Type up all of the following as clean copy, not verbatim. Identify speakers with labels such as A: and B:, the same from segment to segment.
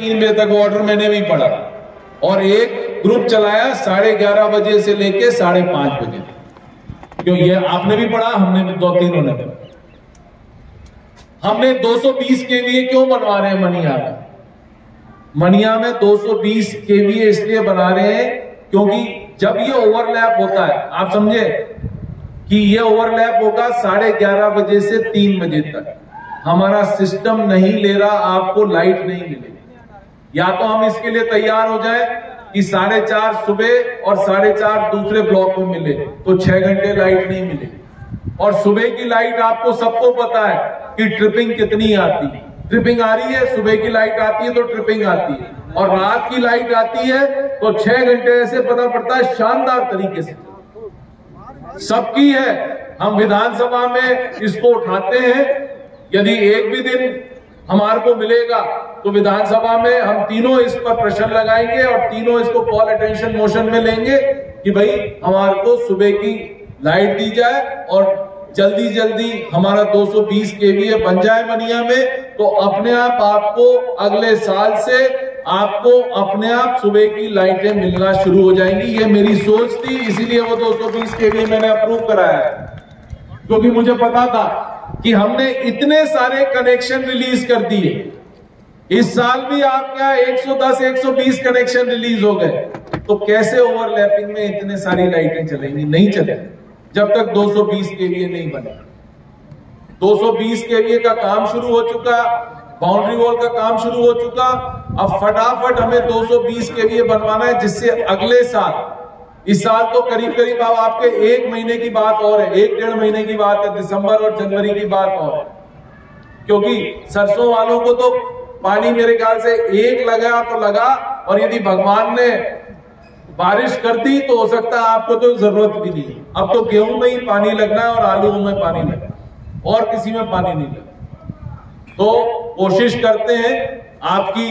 A: 3 बजे तक ऑर्डर मैंने भी पढ़ा और एक ग्रुप चलाया 11:30 बजे से लेके 5:30 बजे। क्यों? ये आपने भी पढ़ा, हमने भी 2-3 ने पढ़ा। हमने 220 केवीए क्यों बनवा रहे हैं मनिया में? मनिया में 220 केवीए इसलिए बना रहे हैं क्योंकि जब ये ओवरलैप होता है, आप समझे कि ये ओवरलैप होगा 11:30 बजे से 3 बजे तक, हमारा सिस्टम नहीं ले रहा, आपको लाइट नहीं मिलेगी। या तो हम इसके लिए तैयार हो जाए कि 4:30 सुबह और 4:30 दूसरे ब्लॉक में मिले, तो 6 घंटे लाइट नहीं मिलेगी। और सुबह की लाइट आपको सबको पता है कि ट्रिपिंग कितनी आती है। ट्रिपिंग आ रही है, सुबह की लाइट आती है तो ट्रिपिंग आती है, और रात की लाइट आती है तो 6 घंटे ऐसे पता पड़ता है शानदार तरीके से। सबकी है, हम विधानसभा में इसको उठाते हैं। यदि एक भी दिन हमारे को मिलेगा तो विधानसभा में हम तीनों इस पर प्रश्न लगाएंगे और तीनों इसको कॉल अटेंशन मोशन में लेंगे कि भाई हमारे को सुबह की लाइट दी जाए और जल्दी जल्दी हमारा 220 केवीए बन जाए मनिया में। तो अपने आप आपको अगले साल से आपको अपने आप सुबह की लाइटें मिलना शुरू हो जाएंगी। ये मेरी सोच थी, इसीलिए वो 220 केवीए मैंने अप्रूव कराया है, क्योंकि मुझे पता था कि हमने इतने सारे कनेक्शन रिलीज कर दिए। इस साल भी आपके यहाँ 110-120 कनेक्शन रिलीज हो गए, तो कैसे ओवरलैपिंग में इतने सारी लाइटें चलेंगी? नहीं चलेंगी जब तक 220 केवीए नहीं बने। 220 केवीए का काम शुरू हो चुका, बाउंड्री वॉल का काम शुरू हो चुका। अब फटाफट हमें 220 केवीए बनवाना है, जिससे अगले साल, इस साल तो करीब करीब अब आपके 1 महीने की बात और है, 1-1.5 महीने की बात है, दिसंबर और जनवरी की बात और है। क्योंकि सरसों वालों को तो पानी मेरे ख्याल से एक लगा तो लगा, और यदि भगवान ने बारिश कर दी तो हो सकता है आपको तो जरूरत भी नहीं। अब तो गेहूं में ही पानी लगना है और आलू में पानी लगना है, और किसी में पानी नहीं लगना। तो कोशिश करते हैं, आपकी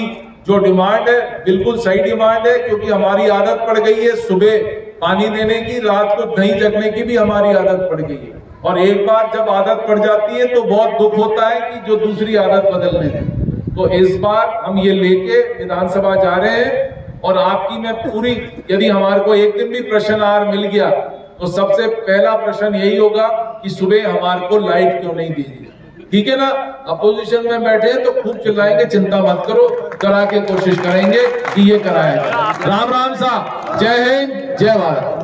A: जो डिमांड है बिल्कुल सही डिमांड है, क्योंकि हमारी आदत पड़ गई है सुबह पानी देने की, रात को दही जगने की भी हमारी आदत पड़ गई है। और एक बार जब आदत पड़ जाती है तो बहुत दुख होता है कि जो दूसरी आदत बदलने दें। तो इस बार हम ये लेके विधानसभा जा रहे हैं, और आपकी मैं पूरी, यदि हमारे को एक दिन भी प्रश्न आर मिल गया तो सबसे पहला प्रश्न यही होगा कि सुबह हमारे को लाइट क्यों नहीं दी गई। ठीक है ना? अपोजिशन में बैठे हैं तो खूब चिल्लाएंगे, चिंता मत करो, करा के कोशिश करेंगे कि ये कराया जाए। राम राम साहब, जय हिंद, जय भारत।